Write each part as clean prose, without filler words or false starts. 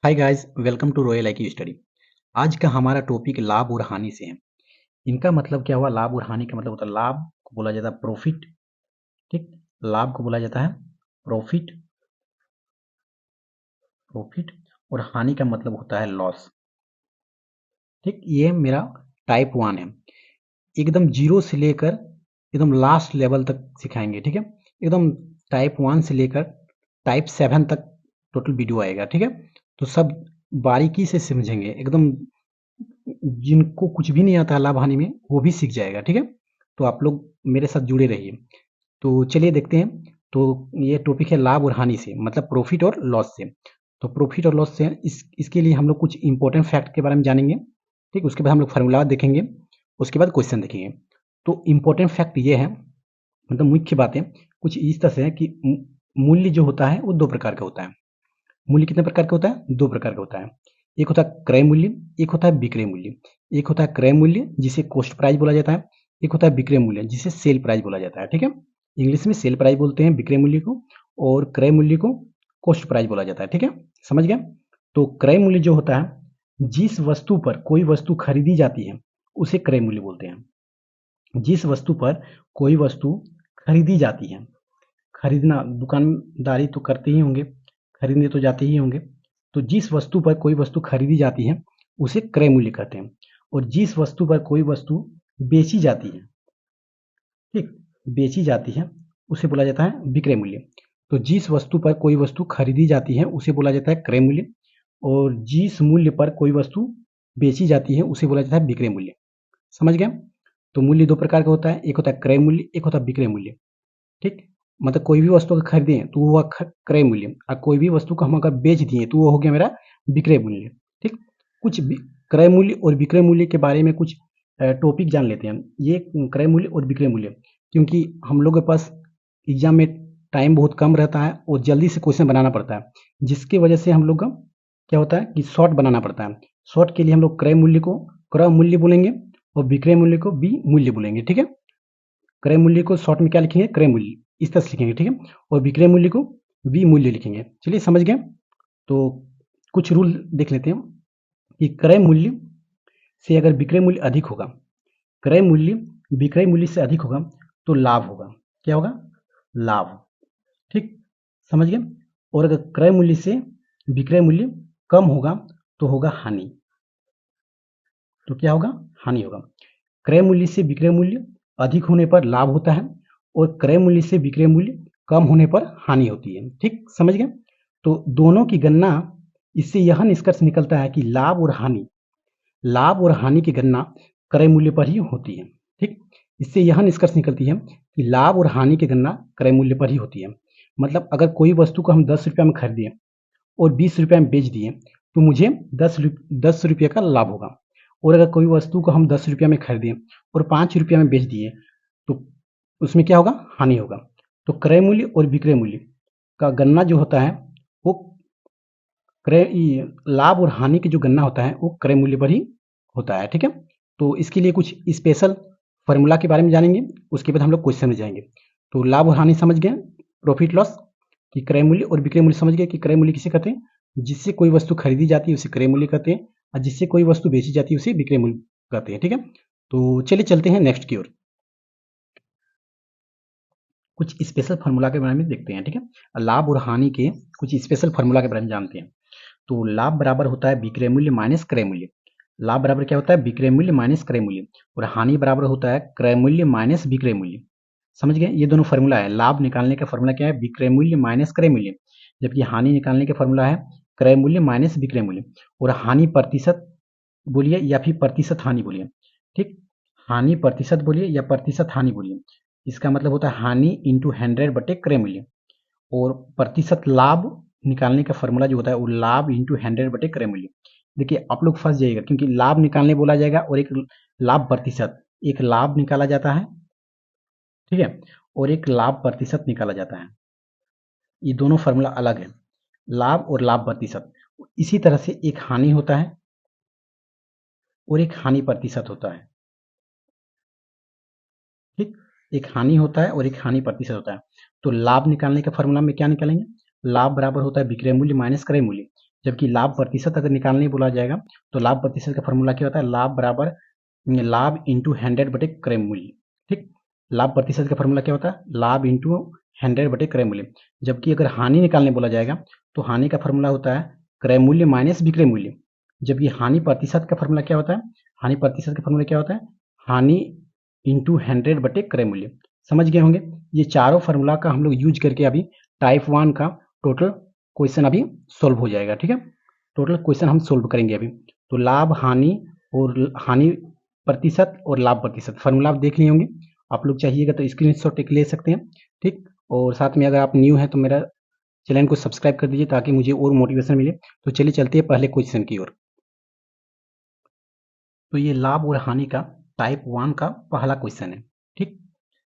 Hi guys, welcome to Royal IQ Study. आज का हमारा टॉपिक लाभ और हानि से है। इनका मतलब क्या हुआ? लाभ और हानि का मतलब होता है, लाभ को बोला जाता है प्रॉफिट। ठीक, लाभ को बोला जाता है प्रॉफिट। प्रॉफिट और हानि का मतलब होता है लॉस। ठीक, ये मेरा टाइप 1 है। एकदम जीरो से लेकर एकदम लास्ट लेवल तक सिखाएंगे। ठीक है, एकदम टाइप 1 से लेकर टाइप 7 तक टोटल वीडियो आएगा। ठीक है, तो सब बारीकी से समझेंगे एकदम। जिनको कुछ भी नहीं आता लाभ हानि में वो भी सीख जाएगा। ठीक है, तो आप लोग मेरे साथ जुड़े रहिए। तो चलिए देखते हैं। तो ये टॉपिक है लाभ और हानि से, मतलब प्रॉफिट और लॉस से। तो प्रॉफिट और लॉस से इसके लिए हम लोग कुछ इंपॉर्टेंट फैक्ट के बारे में जानेंगे। ठीक, उसके बाद हम लोग फार्मूला देखेंगे, उसके बाद क्वेश्चन देखेंगे। तो इंपॉर्टेंट फैक्ट ये है, मतलब मुख्य बातें कुछ इस तरह से है कि मूल्य जो होता है वो दो प्रकार का होता है। मूल्य कितने प्रकार का होता है? दो प्रकार का होता है। एक होता है क्रय मूल्य, एक होता है विक्रय मूल्य। एक होता है क्रय मूल्य जिसे कॉस्ट प्राइस बोला जाता है, एक होता है विक्रय मूल्य जिसे सेल प्राइस बोला जाता है। ठीक है, इंग्लिश में सेल प्राइस बोलते हैं विक्रय मूल्य को, और क्रय मूल्य को कॉस्ट प्राइस बोला जाता है। ठीक है, समझ गए? तो क्रय मूल्य जो होता है, जिस वस्तु पर कोई वस्तु खरीदी जाती है उसे क्रय मूल्य बोलते हैं। जिस वस्तु पर कोई वस्तु खरीदी जाती है, खरीदना दुकानदारी तो करते ही होंगे, खरीदने तो जाते ही होंगे। तो जिस वस्तु पर कोई वस्तु खरीदी जाती है उसे क्रय मूल्य कहते हैं, और जिस वस्तु पर कोई वस्तु बेची जाती है, ठीक, बेची जाती है, उसे बोला जाता है विक्रय मूल्य। तो जिस वस्तु पर कोई वस्तु खरीदी जाती है उसे बोला जाता है क्रय मूल्य, और जिस मूल्य पर कोई वस्तु बेची जाती है उसे बोला जाता है विक्रय मूल्य। समझ गए? तो मूल्य दो प्रकार का होता है, एक होता है क्रय मूल्य, एक होता है विक्रय मूल्य। ठीक, मतलब कोई भी वस्तु अगर खरीदें तो वो हुआ क्रय मूल्य, और कोई भी वस्तु को हम अगर बेच दिए तो वो हो गया मेरा विक्रय मूल्य। ठीक, कुछ क्रय मूल्य और विक्रय मूल्य के बारे में कुछ टॉपिक जान लेते हैं। ये क्रय मूल्य और विक्रय मूल्य, क्योंकि हम लोग के पास एग्जाम में टाइम बहुत कम रहता है और जल्दी से क्वेश्चन बनाना पड़ता है, जिसकी वजह से हम लोग का क्या होता है कि शॉर्ट बनाना पड़ता है। शॉर्ट के लिए हम लोग क्रय मूल्य को क्रय मूल्य बोलेंगे और विक्रय मूल्य को बी मूल्य बोलेंगे। ठीक है, क्रय मूल्य को शॉर्ट में क्या लिखेंगे? क्रय मूल्य, इस तरह से लिखेंगे। ठीक है, और विक्रय मूल्य को वी मूल्य लिखेंगे। चलिए समझ गए? तो कुछ रूल देख लेते हैं कि क्रय मूल्य से अगर विक्रय मूल्य अधिक होगा, क्रय मूल्य विक्रय मूल्य से अधिक होगा तो लाभ होगा। क्या होगा? लाभ। ठीक, समझ गए? और अगर क्रय मूल्य से विक्रय मूल्य कम होगा तो होगा हानि। तो क्या होगा? हानि होगा। क्रय मूल्य से विक्रय मूल्य अधिक होने पर लाभ होता है, और क्रय मूल्य से विक्रय मूल्य कम होने पर हानि होती है। ठीक, समझ गए? तो दोनों की गणना, इससे यह निष्कर्ष निकलता है कि लाभ और हानि की गणना क्रय मूल्य पर ही होती है। ठीक, इससे यह निष्कर्ष निकलती है कि लाभ और हानि की गणना क्रय मूल्य पर ही होती है। मतलब अगर कोई वस्तु को हम 10 रुपया में खरीदे और 20 रुपया में बेच दिए तो मुझे 10 रुपये का लाभ होगा। और अगर कोई वस्तु को हम 10 रुपया में खरीदें और 5 रुपया में बेच दिए तो उसमें क्या होगा? हानि होगा। तो क्रय मूल्य और विक्रय मूल्य का गणना जो होता है वो लाभ और हानि की जो गणना होता है वो क्रय मूल्य पर ही होता है। ठीक है, तो इसके लिए कुछ स्पेशल फॉर्मूला के बारे में जानेंगे, उसके बाद हम लोग क्वेश्चन में जाएंगे। तो लाभ और हानि समझ गए, प्रॉफिट लॉस कि क्रय मूल्य और विक्रय मूल्य समझ गए कि क्रय मूल्य किसे कहते हैं? जिससे कोई वस्तु खरीदी जाती है उसे क्रय मूल्य कहते हैं, और जिससे कोई वस्तु बेची जाती है उसे विक्रय मूल्य कहते हैं। ठीक है, तो चलिए चलते हैं नेक्स्ट की ओर। कुछ स्पेशल फार्मूला के बारे में देखते हैं। ठीक है, लाभ और हानि के कुछ स्पेशल फार्मूला के बारे में जानते हैं। तो लाभ बराबर होता है विक्रय मूल्य माइनस क्रय मूल्य। लाभ बराबर क्या होता है? विक्रय मूल्य माइनस क्रय मूल्य। और हानि बराबर होता है क्रय मूल्य माइनस विक्रय मूल्य। समझ गए? ये दोनों फार्मूला है। लाभ निकालने का फार्मूला क्या है? विक्रय मूल्य माइनस क्रय मूल्य, जबकि हानि निकालने का फार्मूला है क्रय मूल्य माइनस विक्रय मूल्य। और हानि प्रतिशत बोलिए या फिर प्रतिशत हानि बोलिए। ठीक, हानि प्रतिशत बोलिए या प्रतिशत हानि बोलिए, इसका मतलब होता है हानि इंटू 100 बटे क्रय मूल्य। और प्रतिशत लाभ निकालने का फॉर्मूला जो होता है वो लाभ इंटू 100 बटे क्रय मूल्य। देखिए आप लोग फंस जाइएगा, क्योंकि लाभ निकालने बोला जाएगा और एक लाभ प्रतिशत, एक लाभ निकाला जाता है, ठीक है, और एक लाभ प्रतिशत निकाला जाता है। ये दोनों फॉर्मूला अलग है, लाभ और लाभ प्रतिशत। इसी तरह से एक हानि होता है और एक हानि प्रतिशत होता है। ठीक, एक हानि होता है और एक हानि प्रतिशत होता है। तो लाभ निकालने के फॉर्मूला में क्या निकालेंगे? लाभ बराबर होता है विक्रय मूल्य माइनस क्रय मूल्य। जबकि लाभ प्रतिशत अगर निकालने बोला जाएगा तो लाभ प्रतिशत का फॉर्मूला क्या होता है, लाभ बराबर लाभ इंटू 100 बटे क्रय मूल्य। ठीक, लाभ प्रतिशत का फॉर्मूला क्या होता है, लाभ इंटू 100 बटे क्रय मूल्य। जबकि अगर हानि निकालने बोला जाएगा तो हानि का फॉर्मूला होता है क्रय मूल्य माइनस विक्रय मूल्य। जबकि हानि प्रतिशत का फॉर्मूला क्या होता है, हानि प्रतिशत का फॉर्मूला क्या होता है, हानि इंटू 100 बटे क्रय मूल्य। समझ गए होंगे। ये चारों फार्मूला का हम लोग यूज करके अभी टाइप 1 का टोटल क्वेश्चन अभी सोल्व हो जाएगा। ठीक है, टोटल क्वेश्चन हम सोल्व करेंगे अभी। तो लाभ हानि और हानि प्रतिशत और लाभ प्रतिशत फार्मूला आप देख लिए होंगे। आप लोग चाहिएगा तो स्क्रीनशॉट एक ले सकते हैं। ठीक, और साथ में अगर आप न्यू हैं तो मेरा चैनल को सब्सक्राइब कर दीजिए ताकि मुझे और मोटिवेशन मिले। तो चलिए चलते हैं पहले क्वेश्चन की ओर। तो ये लाभ और हानि का टाइप 1 का पहला क्वेश्चन है। ठीक,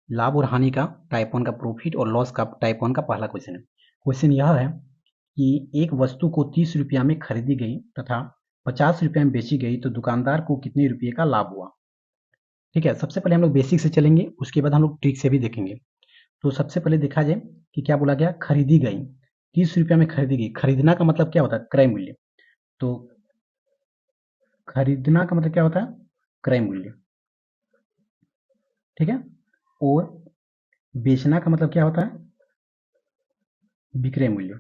लाभ और हानि का टाइप 1 का, प्रॉफिट और लॉस का टाइप 1 का पहला क्वेश्चन है। क्वेश्चन यह है कि एक वस्तु को 30 रुपया में खरीदी गई तथा 50 रुपया में बेची गई तो दुकानदार को कितने रुपये का लाभ हुआ। ठीक है, सबसे पहले हम लोग बेसिक से चलेंगे, उसके बाद हम लोग ट्रिक से भी देखेंगे। तो सबसे पहले देखा जाए कि क्या बोला गया, खरीदी गई 30 रुपया में खरीदी गई। खरीदना का मतलब क्या होता है, क्रय मूल्य। तो खरीदना का मतलब क्या होता है, क्रय मूल्य। ठीक है, और बेचना का मतलब क्या होता है, विक्रय मूल्य।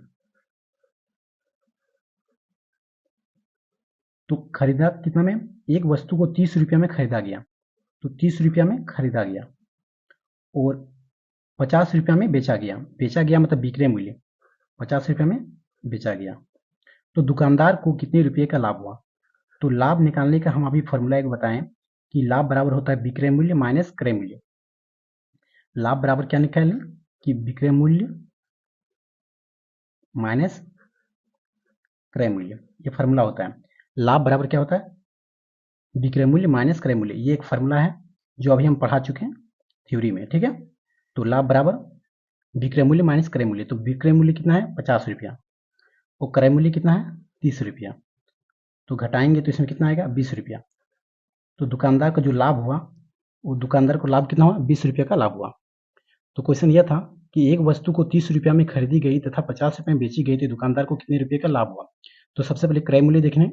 तो खरीदा कितना में, एक वस्तु को 30 रुपया में खरीदा गया, तो 30 रुपया में खरीदा गया और 50 रुपया में बेचा गया। बेचा गया मतलब विक्रय मूल्य, 50 रुपया में बेचा गया। तो दुकानदार को कितने रुपये का लाभ हुआ। तो लाभ निकालने का हम अभी फॉर्मूला एक बताएं कि लाभ बराबर होता है विक्रय मूल्य माइनस क्रय मूल्य। लाभ बराबर क्या निकालें कि विक्रय मूल्य माइनस क्रय मूल्य, ये फार्मूला होता है। लाभ बराबर क्या होता है, विक्रय मूल्य माइनस क्रय मूल्य। ये एक फार्मूला है जो अभी हम पढ़ा चुके हैं थ्योरी में। ठीक है, तो लाभ बराबर विक्रय मूल्य माइनस क्रय मूल्य। तो विक्रय मूल्य कितना है, 50 रुपया, और क्रय मूल्य कितना है, 30 रुपया। तो घटाएंगे तो इसमें कितना आएगा, 20 रुपया। तो दुकानदार का जो लाभ हुआ, वो दुकानदार को लाभ कितना हुआ, 20 रुपया का लाभ हुआ। तो क्वेश्चन यह था कि एक वस्तु को 30 रुपया में खरीदी गई तथा 50 रुपये में बेची गई तो दुकानदार को कितने रुपये का लाभ हुआ। तो सबसे पहले क्रय मूल्य देखने,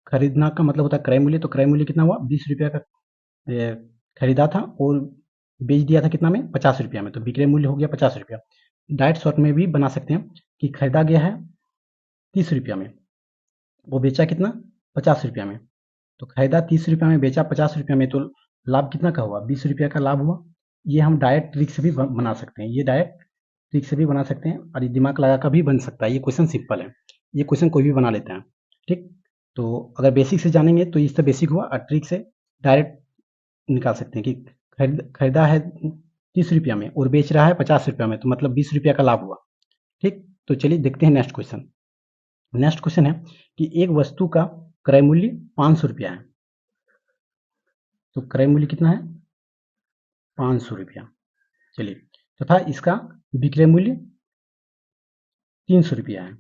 खरीदना का मतलब होता है क्रय मूल्य। तो क्रय मूल्य कितना हुआ, 20 रुपया का खरीदा था और बेच दिया था कितना में, 50 रुपया में। तो विक्रय मूल्य हो गया 50 रुपया। डायरेक्ट शॉर्ट में भी बना सकते हैं कि खरीदा गया है 30 रुपया में, वो बेचा कितना, 50 रुपया में। तो खरीदा 30 रुपया में, बेचा 50 रुपया में, तो लाभ कितना का हुआ, 20 रुपया का लाभ हुआ। ये हम डायरेक्ट ट्रिक से भी बना सकते हैं, ये डायरेक्ट ट्रिक से भी बना सकते हैं और ये दिमाग लगा कर भी बन सकता है। ये क्वेश्चन सिंपल है, ये क्वेश्चन कोई भी बना लेता है। ठीक, तो अगर बेसिक से जानेंगे तो इससे बेसिक हुआ, और ट्रिक से डायरेक्ट निकाल सकते हैं कि खरीदा है 30 रुपया में और बेच रहा है 50 रुपया में, तो मतलब 20 रुपया का लाभ हुआ। ठीक, तो चलिए देखते हैं नेक्स्ट क्वेश्चन। नेक्स्ट क्वेश्चन है कि एक वस्तु का क्रय मूल्य 500 रुपया है। तो क्रय मूल्य कितना है, 500 रुपया। चलिए, तथा इसका विक्रय मूल्य 300 रुपया है।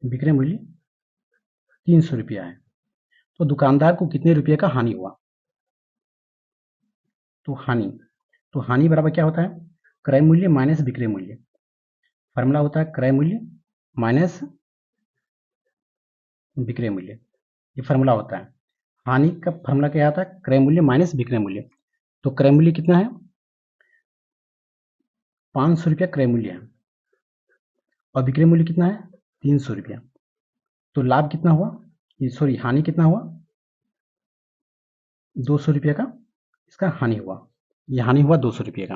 विक्रय मूल्य 300 रुपया है। तो दुकानदार को कितने रुपये का हानि हुआ। तो हानि बराबर क्या होता है, क्रय मूल्य माइनस विक्रय मूल्य। फार्मूला होता है क्रय मूल्य माइनस विक्रय मूल्य, ये फार्मूला होता है। हानि का फार्मूला क्या आता है, क्रय मूल्य माइनस विक्रय मूल्य। तो क्रय मूल्य कितना है, 500 रुपया क्रय मूल्य है और विक्रय मूल्य कितना है, 300 रुपया। तो लाभ कितना हुआ, सॉरी हानि कितना हुआ, 200 रुपये का इसका हानि हुआ। ये हानि हुआ 200 रुपये का।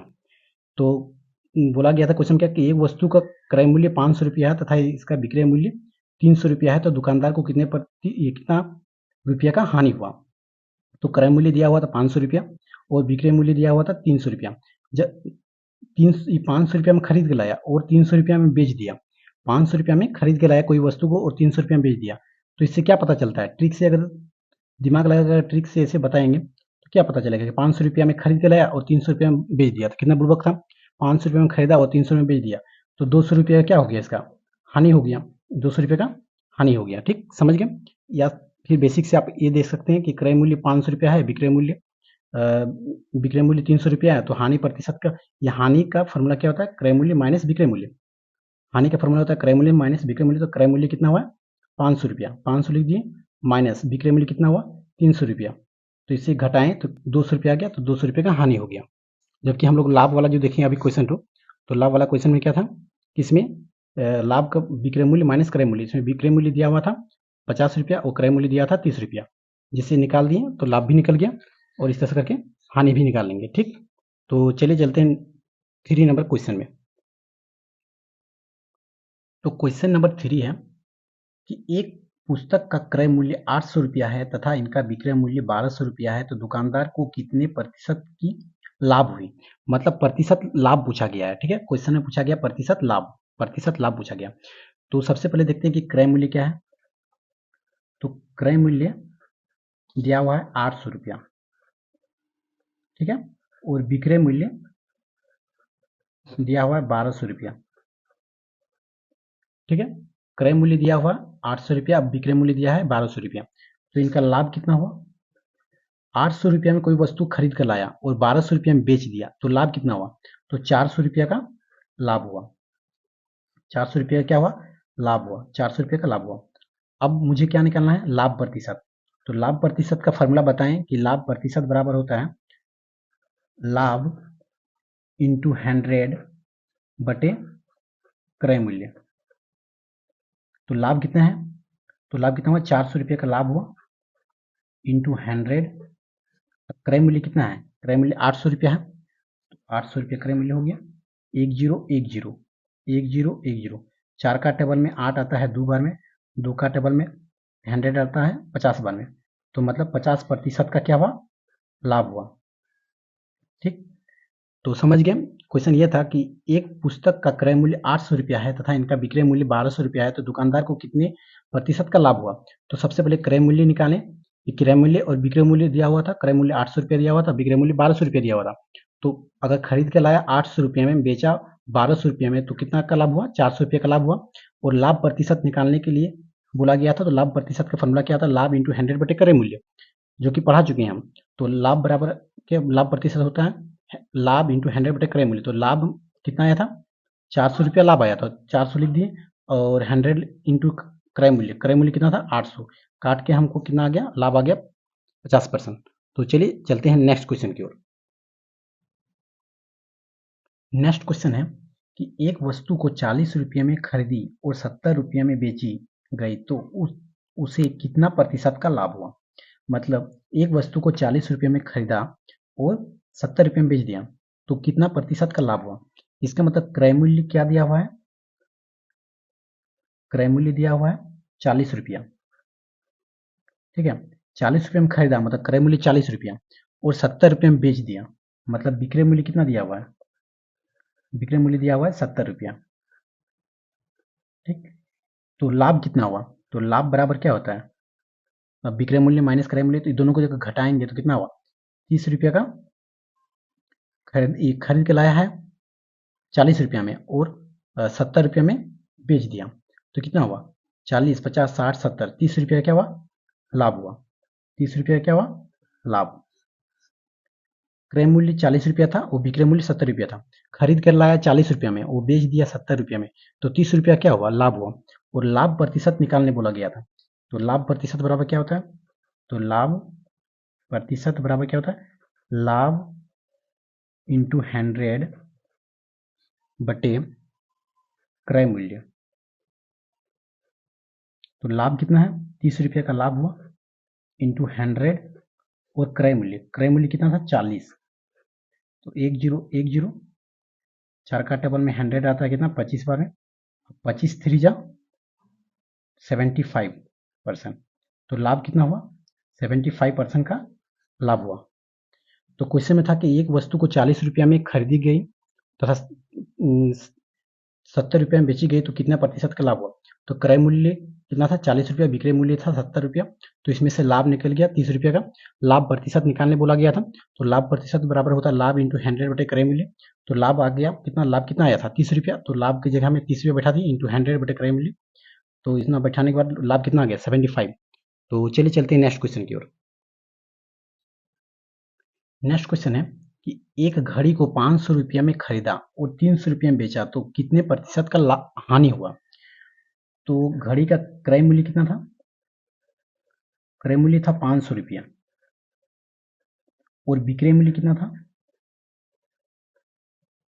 तो बोला गया था क्वेश्चन क्या कि एक वस्तु का क्रय मूल्य 500 रुपया है तथा इसका विक्रय मूल्य 300 रुपया है, तो दुकानदार को कितना रुपया का हानि हुआ। तो क्रय मूल्य दिया हुआ था 500 रुपया और विक्रय मूल्य दिया हुआ था 300 रुपया। जब 500 रुपया में खरीद के लाया और 300 रुपया में बेच दिया, 500 रुपया में खरीद के लाया कोई वस्तु को और 300 रुपया में बेच दिया, तो इससे क्या पता चलता है, ट्रिक से अगर दिमाग लगाकर ट्रिक से ऐसे बताएंगे तो क्या पता चलेगा कि 500 रुपया में खरीद के लाया और 300 रुपया में बेच दिया, तो कितना बुर्बक था। 500 रुपये में खरीदा और 300 में बेच दिया, तो 200 रुपये का क्या हो गया, इसका हानि हो गया, 200 रुपये का हानि हो गया। ठीक, समझ गए। या फिर बेसिक से आप ये देख सकते हैं कि क्रय मूल्य 500 रुपया है, विक्रय मूल्य 300 रुपया है, तो हानि प्रतिशत का, या हानि का फॉर्मूला क्या होता है, क्रय मूल्य माइनस विक्रय मूल्य। हानि का फॉर्मूला होता है क्रय मूल्य माइनस विक्रय मूल्य। तो क्रय मूल्य कितना हुआ 500 रुपया, 500 लिख दिए, माइनस विक्रय मूल्य कितना हुआ 300 रुपया। तो इसे घटाएं तो 200 रुपया आ गया, तो 200 रुपये का हानि हो गया। जबकि हम लोग लाभ वाला जो देखें अभी क्वेश्चन 2, तो लाभ वाला क्वेश्चन में क्या था कि इसमें लाभ का विक्रय मूल्य माइनस क्रय मूल्य, इसमें विक्रय मूल्य दिया हुआ था 50 रुपया और क्रय मूल्य दिया था 30 रुपया, जिसे निकाल दिए तो लाभ भी निकल गया और इस तरह से करके हानि भी निकाल लेंगे। ठीक, तो चलिए चलते हैं 3 नंबर क्वेश्चन में। तो क्वेश्चन नंबर 3 है कि एक पुस्तक का क्रय मूल्य 800 रुपया है तथा इनका विक्रय मूल्य 1200 रुपया है, तो दुकानदार को कितने प्रतिशत की लाभ हुई। मतलब प्रतिशत लाभ पूछा गया है। ठीक है, क्वेश्चन में पूछा गया प्रतिशत लाभ पूछा गया। तो सबसे पहले देखते हैं कि क्रय मूल्य क्या है। तो क्रय मूल्य दिया हुआ है 800 रुपया, ठीक है, और विक्रय मूल्य दिया हुआ है 1200 रुपया। ठीक है, क्रय मूल्य दिया हुआ 800 रुपया, अब विक्रय मूल्य दिया है 1200 रुपया। तो इनका लाभ कितना हुआ, 800 रुपया में कोई वस्तु खरीद कर लाया और 1200 रुपया में बेच दिया, तो लाभ कितना हुआ, तो 400 रुपया का लाभ हुआ। 400 रुपया क्या हुआ, लाभ हुआ, 400 रुपये का लाभ हुआ। अब मुझे क्या निकालना है, लाभ प्रतिशत। तो लाभ प्रतिशत का फॉर्मूला बताएं कि लाभ प्रतिशत बराबर होता है लाभ इंटू 100 बटे क्रय मूल्य। तो लाभ कितना है, तो लाभ कितना हुआ, 400 रुपये का लाभ हुआ इंटू 100। क्रय मूल्य कितना है, क्रय मूल्य 800 रुपया है, तो 800 रुपये क्रय मूल्य हो गया। 1010 4 का टेबल में 8 आता है 2 बार में, 2 का टेबल में 100 आता है 50 बार में, तो मतलब 50% का क्या हुआ, लाभ हुआ। ठीक, तो समझ गए। क्वेश्चन ये था कि एक पुस्तक का क्रय मूल्य 800 रुपया है तथा इनका विक्रय मूल्य 1200 रुपया है, तो दुकानदार को कितने प्रतिशत का लाभ हुआ। तो सबसे पहले क्रय मूल्य निकालें। क्रय मूल्य और विक्रय मूल्य दिया हुआ था, क्रय मूल्य 800 रुपया दिया हुआ था, विक्रय मूल्य 1200 रुपया दिया हुआ था। तो अगर खरीद के लाया 800 रुपये में, बेचा 1200 रुपये में, तो कितना का लाभ हुआ, 400 रुपये का लाभ हुआ। और लाभ प्रतिशत निकालने के लिए बोला गया था, तो लाभ प्रतिशत का फॉर्मूला क्या था, लाभ इंटू 100 बटे क्रय मूल्य, जो कि पढ़ा चुके हैं हम। तो लाभ बराबर के लाभ प्रतिशत होता है लाभ इंटू 100 बटे क्रय मूल्य। तो लाभ कितना आया था, 400 रुपया लाभ आया था, 400 लिख दिए, और 100 इंटू क्रय मूल्य, क्रय मूल्य कितना था 800, काट के हमको कितना आ गया, लाभ आ गया 50%। तो चलिए चलते हैं नेक्स्ट क्वेश्चन की ओर। नेक्स्ट क्वेश्चन है कि एक वस्तु को 40 रुपये में खरीदी और 70 रुपये में बेची गई, तो उसे कितना प्रतिशत का लाभ हुआ। मतलब एक वस्तु को 40 रुपये में खरीदा और 70 रुपये में बेच दिया, तो कितना प्रतिशत का लाभ हुआ। इसका मतलब क्रय मूल्य क्या दिया हुआ है, क्रय मूल्य दिया हुआ है 40 रुपया। ठीक है, 40 रुपये में खरीदा मतलब क्रय मूल्य 40 रुपया, और 70 रुपये में बेच दिया, मतलब विक्रय मूल्य कितना दिया हुआ है, विक्रय मूल्य दिया हुआ है 70 रुपया। ठीक, तो लाभ कितना हुआ, तो लाभ बराबर क्या होता है, अब विक्रय मूल्य माइनस क्रय मूल्य, तो दोनों को जब घटाएंगे तो कितना हुआ, 30 रुपया का खरीद के लाया है 40 रुपया में और 70 रुपया में बेच दिया, तो कितना हुआ, 40 50 60 70, 30 रुपया क्या हुआ, लाभ हुआ। 30 रुपया क्या हुआ, लाभ। क्रय मूल्य 40 रुपया था और विक्रय मूल्य 70 रुपया था, खरीद कर लाया 40 रुपया में, वो बेच दिया 70 रुपया में, तो 30 रुपया क्या हुआ, लाभ हुआ। और लाभ प्रतिशत निकालने बोला गया था, तो लाभ प्रतिशत बराबर क्या होता है, तो लाभ प्रतिशत बराबर क्या होता है, लाभ इंटू 100 बटे क्रय मूल्य। तो लाभ कितना है, 30 रुपये का लाभ हुआ इंटू 100 और क्रय मूल्य कितना था 40, तो 10 4 का टेबल में 100 आता है कितना 25 बार में, 25 3 जा 75%, तो लाभ कितना हुआ 75% का लाभ हुआ। तो क्वेश्चन में था कि एक वस्तु को 40 रुपया में खरीदी गई तथा 70 रुपया में बेची गई, तो कितना प्रतिशत का लाभ हुआ। तो क्रय मूल्य कितना था 40 रुपया, विक्रय मूल्य था 70 रुपया, तो इसमें से लाभ निकल गया 30 रुपया का, लाभ प्रतिशत निकालने बोला गया था, तो लाभ प्रतिशत बराबर होता है लाभ इंटू 100 बटे क्रय मूल्य। तो लाभ आ गया कितना, लाभ कितना आया था 30 रुपया, तो लाभ की जगह में 30 रुपया बैठा दी इंटू 100 बटे क्रय मूल्य, तो इतना बैठाने के बाद लाभ कितना आ गया 75। तो चलिए चलते हैं नेक्स्ट क्वेश्चन की ओर। नेक्स्ट क्वेश्चन है कि एक घड़ी को 500 रुपया में खरीदा और 300 रुपया में बेचा तो कितने प्रतिशत का हानि हुआ। तो घड़ी का क्रय मूल्य कितना था, क्रय मूल्य था 500 रुपया और विक्रय मूल्य कितना था,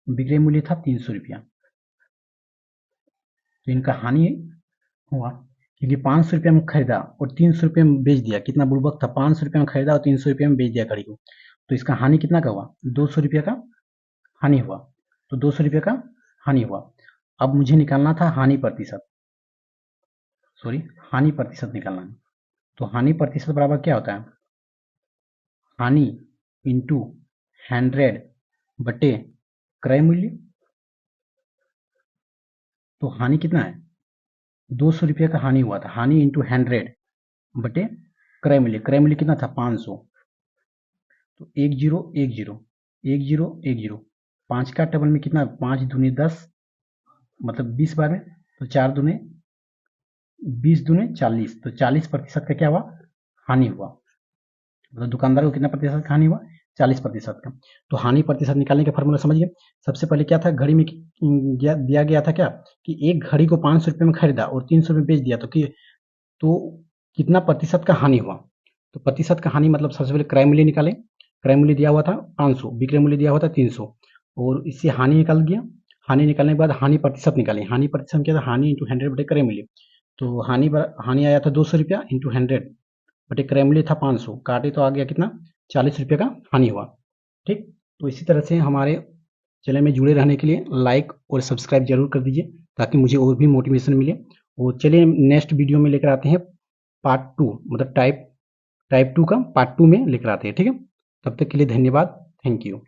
विक्रय मूल्य था 300 रुपया। तो इनका हानि हुआ क्योंकि 500 रुपया में खरीदा और 300 रुपया में बेच दिया। कितना बुड़बक था, 500 रुपया में खरीदा और 300 रुपया में बेच दिया घड़ी को। तो इसका हानि कितना का हुआ, 200 रुपया का हानि हुआ। तो 200 रुपया का हानि हुआ। अब मुझे निकालना था हानि प्रतिशत, सॉरी हानि प्रतिशत निकालना है। तो हानि प्रतिशत बराबर क्या होता है, हानि इंटू 100 बटे क्रय मूल्य। तो हानि कितना है, 200 रुपये का हानि हुआ था, हानि इंटू 100 बटे क्रय मूल्य। क्रय मूल्य कितना था, 500। तो 1 0 1 0 1 0 1 0, 5 का टेबल में कितना, 5 दूनी 10 मतलब 20 बार में। तो 4 दूने 20 दूने 40, तो 40% का क्या हुआ, हानि हुआ। मतलब दुकानदार को कितना प्रतिशत का हानि हुआ, 40% का। तो हानि प्रतिशत निकालने का फॉर्मूला समझिए। सबसे पहले क्या था, घड़ी में दिया गया था क्या कि एक घड़ी को 500 रुपये में खरीदा और 300 में बेच दिया तो कितना प्रतिशत का हानि हुआ। तो प्रतिशत का हानि मतलब सबसे पहले क्रय मूल्य निकालें। क्रय मूल्य दिया हुआ था 500, विक्रय मूल्य दिया हुआ था 300 और इससे हानि निकाल दिया। हानि निकालने के बाद हानि प्रतिशत निकालें। हानि प्रतिशत क्या था, हानि इंटू 100 बटे क्रय मूल्य। तो हानि आया था 200 रुपया इंटू 100 बटे क्रय मूल्य था 500, काटे तो आ गया कितना, 40 रुपये का हानि हुआ। ठीक, तो इसी तरह से हमारे चैनल में जुड़े रहने के लिए लाइक और सब्सक्राइब जरूर कर दीजिए ताकि मुझे और भी मोटिवेशन मिले। और चलिए नेक्स्ट वीडियो में लेकर आते हैं पार्ट 2, मतलब टाइप 2 का पार्ट 2 में लेकर आते हैं। ठीक है, तब तक के लिए धन्यवाद, थैंक यू।